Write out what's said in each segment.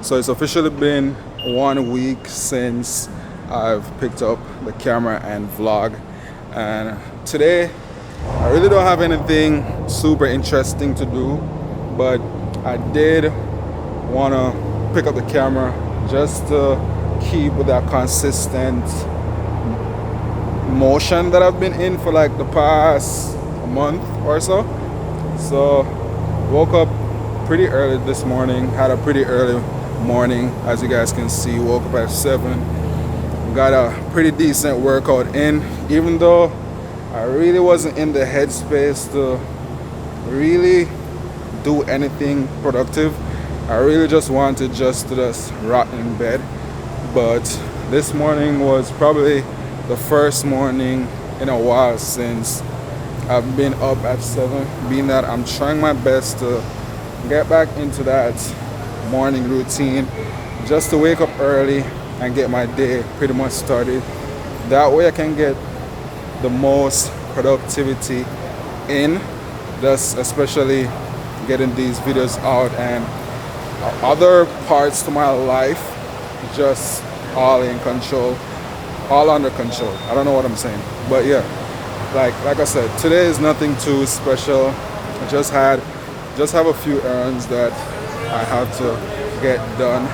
So it's officially been 1 week since I've picked up the camera and vlog. And today, I really don't have anything super interesting to do, but I did want to pick up the camera just to keep with that consistent motion that I've been in for like the past month or so. So woke up pretty early this morning, had a pretty early morning, as you guys can see. Woke up at 7, got a pretty decent workout in, even though I really wasn't in the headspace to really do anything productive. I really just wanted just to just rot in bed. But this morning was probably the first morning in a while since I've been up at 7, being that I'm trying my best to get back into that morning routine, just to wake up early and get my day pretty much started. That way I can get the most productivity in, just especially getting these videos out and other parts to my life just all in control, all under control. I don't know what I'm saying, but yeah, like I said, today is nothing too special. I just have a few errands that I have to get done.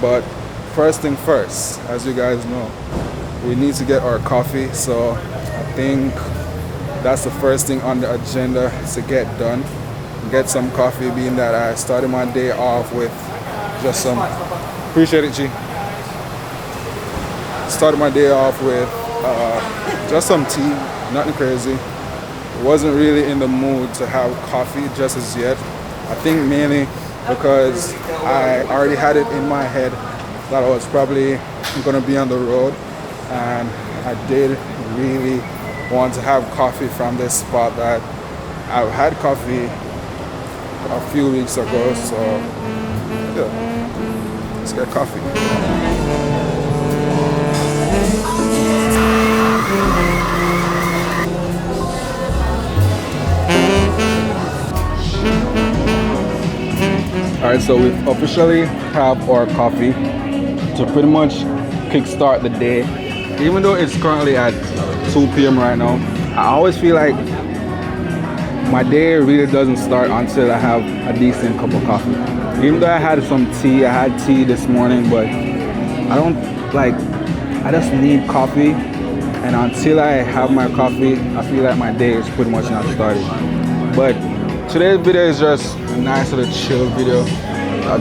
But first thing first, as you guys know, we need to get our coffee. So I think that's the first thing on the agenda to get done. Get some coffee, being that I started my day off with just some, appreciate it, G. Started my day off with just some tea, nothing crazy. Wasn't really in the mood to have coffee just as yet. I think mainly because I already had it in my head that I was probably gonna be on the road, and I did really want to have coffee from this spot that I've had coffee a few weeks ago. So yeah, let's get coffee. Alright, so we officially have our coffee to pretty much kickstart the day. Even though it's currently at 2 p.m. right now, I always feel like my day really doesn't start until I have a decent cup of coffee. Even though I had some tea, I had tea this morning, but I just need coffee. And until I have my coffee, I feel like my day is pretty much not started. But today's video is just a nice little chill video.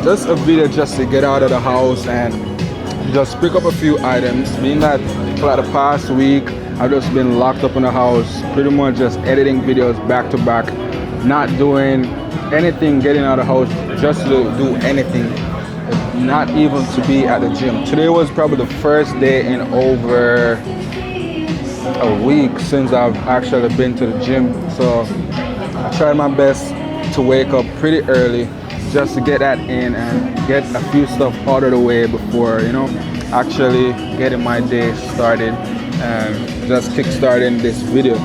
Just a video just to get out of the house and just pick up a few items. Being that for like the past week, I've just been locked up in the house, pretty much just editing videos back to back, not doing anything, getting out of the house just to do anything, not even to be at the gym. Today was probably the first day in over a week since I've actually been to the gym. So I tried my best to wake up pretty early just to get that in and get a few stuff out of the way before, actually getting my day started and just kickstarting this video.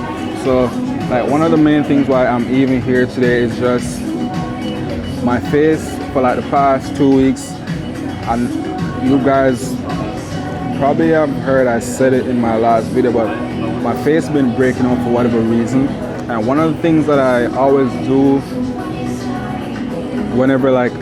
So like one of the main things why I'm even here today is just my face for like the past 2 weeks. And you guys probably have heard I said it in my last video, but my face been breaking out for whatever reason. And one of the things that I always do whenever like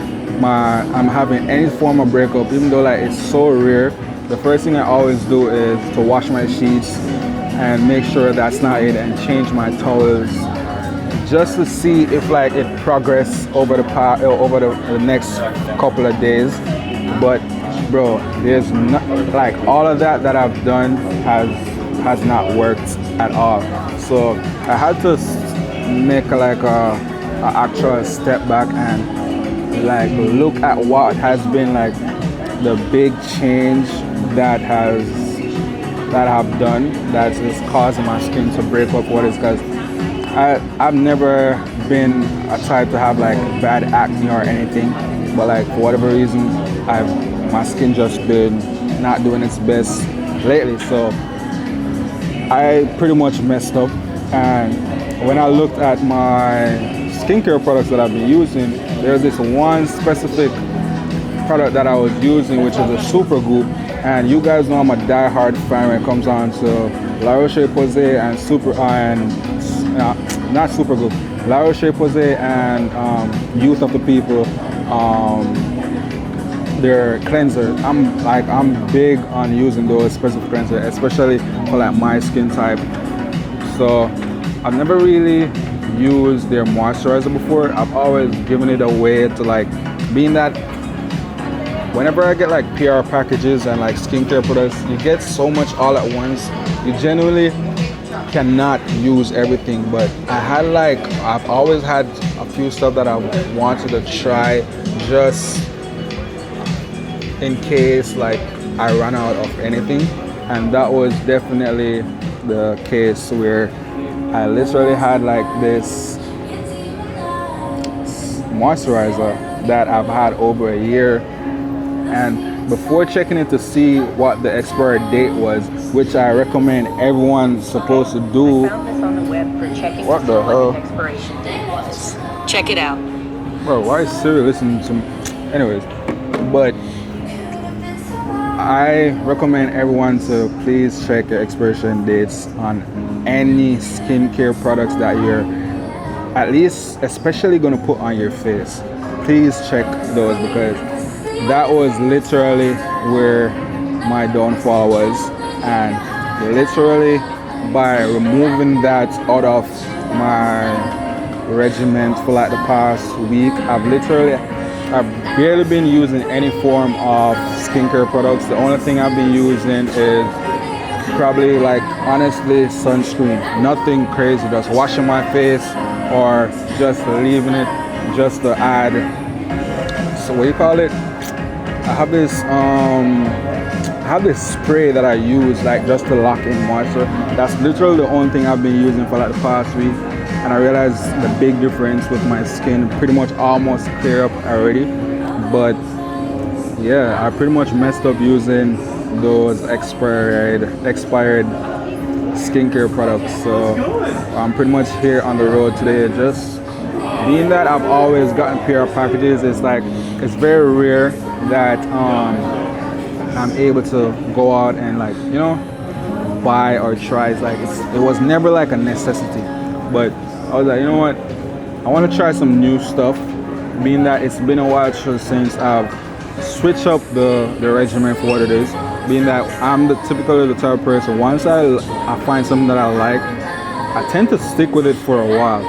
I'm having any form of breakup, even though like it's so rare, the first thing I always do is to wash my sheets and make sure that's not it, and change my towels just to see if like it progress over the next couple of days. But bro, there's not, like all of that I've done has not worked at all. So I had to make like a actual step back and like look at what has been like the big change that I've done that is causing my skin to break up. What is, because I've never been a type to have like bad acne or anything, but like for whatever reason my skin just been not doing its best lately. So I pretty much messed up, and when I looked at my skincare products that I've been using, there's this one specific product that I was using, which is a Super Goop. And you guys know I'm a die-hard fan when it comes on to La Roche-Posay and not Super Goop, La Roche-Posay and Youth of the People, their cleanser. I'm big on using those specific cleansers, especially for like my skin type. So I've never really used their moisturizer before. I've always given it away to like, being that whenever I get like PR packages and like skincare products, you get so much all at once. You genuinely cannot use everything. But I've always had a few stuff that I wanted to try just in case like I ran out of anything. And that was definitely the case where I literally had like this moisturizer that I've had over a year. And before checking it to see what the expiry date was, which I recommend everyone's supposed to do. I found this on the web for checking What to the see hell? what the expiration date was. Check it out. Bro, why is Siri listening to me? Anyways, but I recommend everyone to please check your expiration dates on any skincare products that you're at least especially gonna put on your face. Please check those, because that was literally where my downfall was. And literally by removing that out of my regimen for like the past week, I've barely been using any form of skincare products. The only thing I've been using is probably like honestly sunscreen. Nothing crazy, just washing my face or just leaving it just to add, so what do you call it? I have this spray that I use like just to lock in moisture. That's literally the only thing I've been using for like the past week, and I realized the big difference with my skin. Pretty much almost clear up already. But yeah, I pretty much messed up using those expired skincare products. So I'm pretty much here on the road today. Just being that I've always gotten PR packages, it's very rare that I'm able to go out and like, you know, buy or try. It was never like a necessity. But I was like, you know what, I want to try some new stuff, being that it's been a while since I've switched up the regimen for what it is. Being that I'm typically the type of person, once I find something that I like, I tend to stick with it for a while.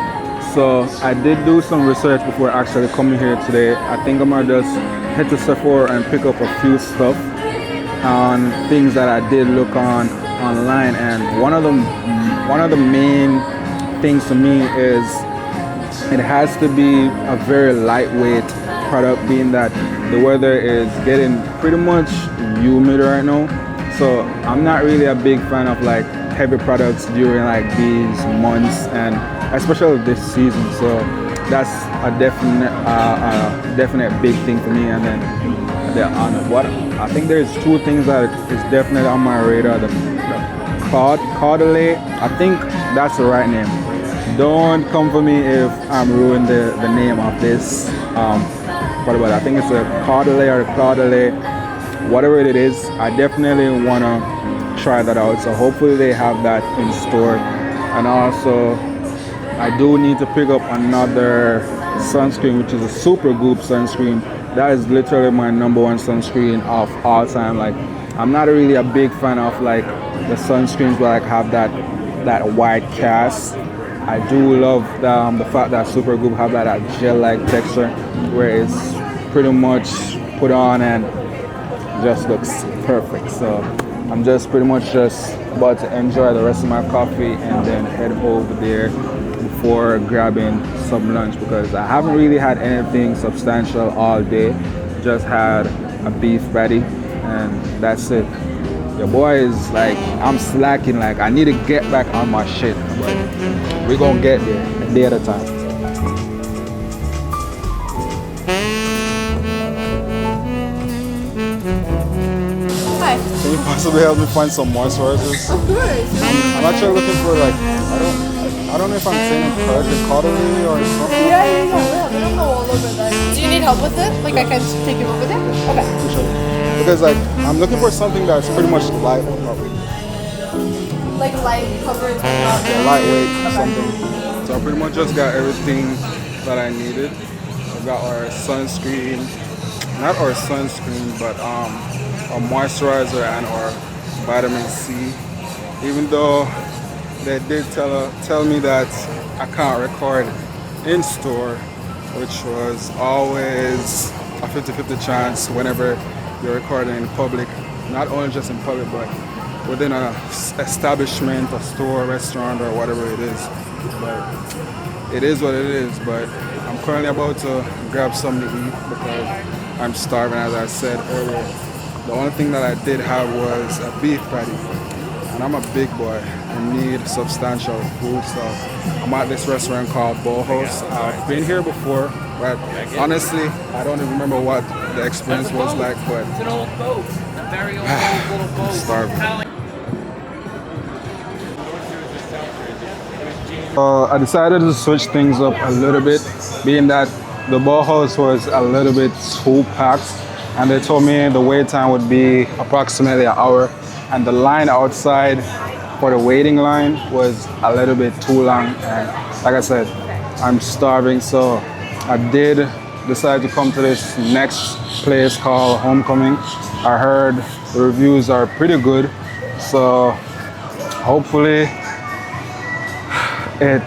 So I did do some research before actually coming here today. I think I'm gonna just head to Sephora and pick up a few stuff on things that I did look online. And one of the main things to me is it has to be a very lightweight product, being that the weather is getting pretty much humid right now. So I'm not really a big fan of like heavy products during like these months, and especially this season. So that's a definite big thing for me. And then what I think there's two things that is definitely on my radar. The Caudalie, I think that's the right name. Don't come for me if I'm ruining the name of this. But I think it's a Caudalie or Caudalie, whatever it is. I definitely wanna try that out. So hopefully they have that in store. And also, I do need to pick up another sunscreen, which is a Super Goop sunscreen. That is literally my number one sunscreen of all time. Like, I'm not really a big fan of like the sunscreens where like have that white cast. I do love the fact that Super Goop have that gel-like texture where it's pretty much put on and just looks perfect. So I'm just pretty much just about to enjoy the rest of my coffee and then head over there before grabbing some lunch, because I haven't really had anything substantial all day. Just had a beef patty and that's it. Your boy is like, I'm slacking, like I need to get back on my shit, but we're gonna get there a day at a time. Hi. Can you possibly help me find some moisturizers? Of course. I'm actually looking for like, I don't know if I'm saying it correctly, Caudalie or something. Yeah. We have them all over there. Do you need help help with it? Like I can take you over there? Okay. Because like I'm looking for something that's pretty much light, Like light coverage. lightweight, something. So I pretty much just got everything that I needed. I got our sunscreen, not our sunscreen, but our moisturizer and our vitamin C. Even though they did tell me that I can't record in store, which was always a 50-50 chance whenever you're recording in public, not only just in public, but within a establishment, a store, restaurant, or whatever it is. But it is what it is. But I'm currently about to grab something to eat because I'm starving, as I said earlier. The only thing that I did have was a beef patty, and I'm a big boy. I need substantial food, so I'm at this restaurant called Boho's. I've been here before, but honestly, I don't even remember what the experience was like. But it's an old boat, a very old little boat. Starving. I decided to switch things up a little bit, being that the Boho's was a little bit too packed, and they told me the wait time would be approximately an hour, and the line outside for the waiting line was a little bit too long. And like I said, I'm starving, so I did decide to come to this next place called Homecoming. I heard the reviews are pretty good, so hopefully it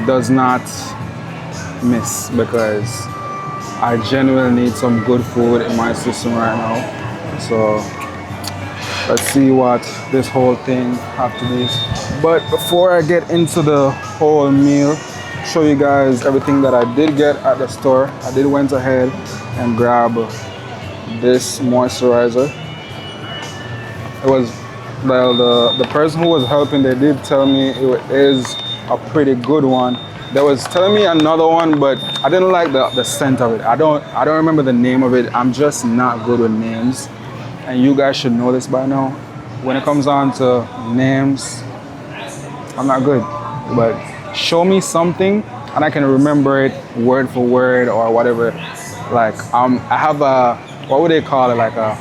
does not miss, because I genuinely need some good food in my system right now. So let's see what this whole thing have to be. But before I get into the whole meal, show you guys everything that I did get at the store. I did went ahead and grab this moisturizer. It was, well, the person who was helping, they did tell me it is a pretty good one. They was telling me another one, but I didn't like the scent of it. I don't remember the name of it. I'm just not good with names, and you guys should know this by now. When it comes on to names, I'm not good. But show me something and I can remember it word for word or whatever. Like I have a, what would they call it, like a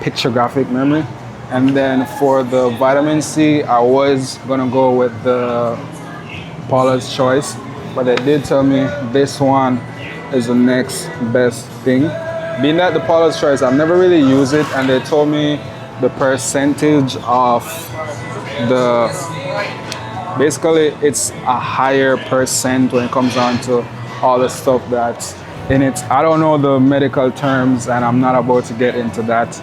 pictographic memory. And then for the vitamin C, I was gonna go with the Paula's Choice, but they did tell me this one is the next best thing. Being that the Paula's Choice, I've never really used it, and they told me the percentage of the, basically it's a higher percent when it comes down to all the stuff that's in it. I don't know the medical terms, and I'm not about to get into that.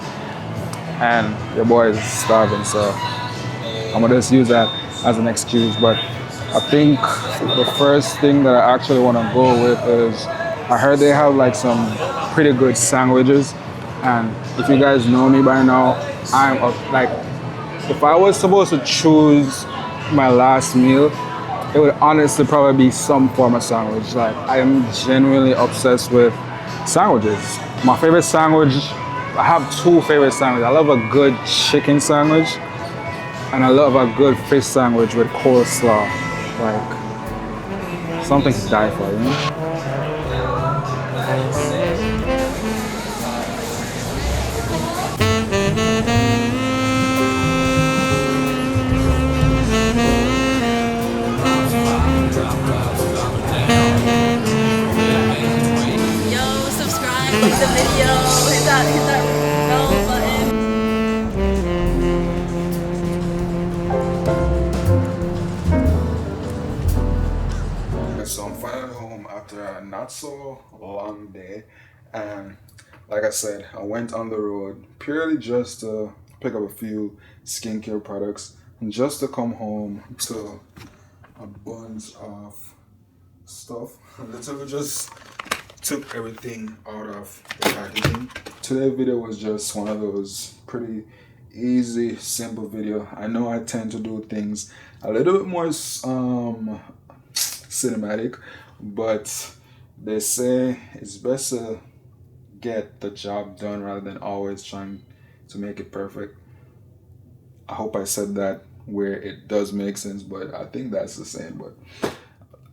And your boy is starving, so I'm gonna just use that as an excuse. But I think the first thing that I actually want to go with is, I heard they have like some pretty good sandwiches, and if you guys know me by now, I'm like, if I was supposed to choose my last meal, it would honestly probably be some form of sandwich. Like, I am genuinely obsessed with sandwiches. My favorite sandwich, I have two favorite sandwiches. I love a good chicken sandwich, and I love a good fish sandwich with coleslaw. Like, something to die for, you know? Yo, subscribe, like the video, hit that bell button. So I'm finally home after a not so long day, and like I said, I went on the road purely just to pick up a few skincare products and just to come home to a bunch of stuff. I literally just took everything out of the packaging. Today's video was just one of those pretty easy, simple video. I know I tend to do things a little bit more cinematic, but they say it's best to get the job done rather than always trying to make it perfect. I hope I said that where it does make sense, but I think that's the same. But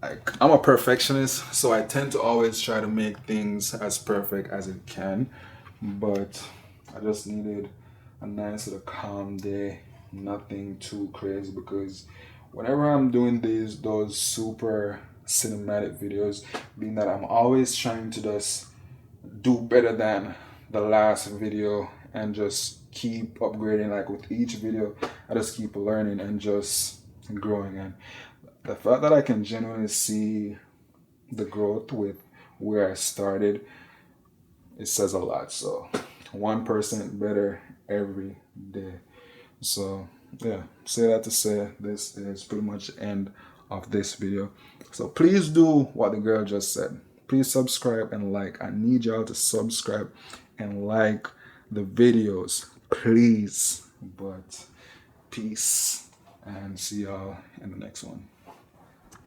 like I'm a perfectionist, so I tend to always try to make things as perfect as it can. But I just needed a nice little calm day, nothing too crazy, because whenever I'm doing those super cinematic videos, being that I'm always trying to just do better than the last video and just keep upgrading. Like with each video, I just keep learning and just growing. And the fact that I can genuinely see the growth with where I started, it says a lot. So 1% better every day. So yeah, say that to say this is pretty much the end of this video. So please do what the girl just said. Please subscribe and like. I need y'all to subscribe and like the videos, please. But peace, and see y'all in the next one.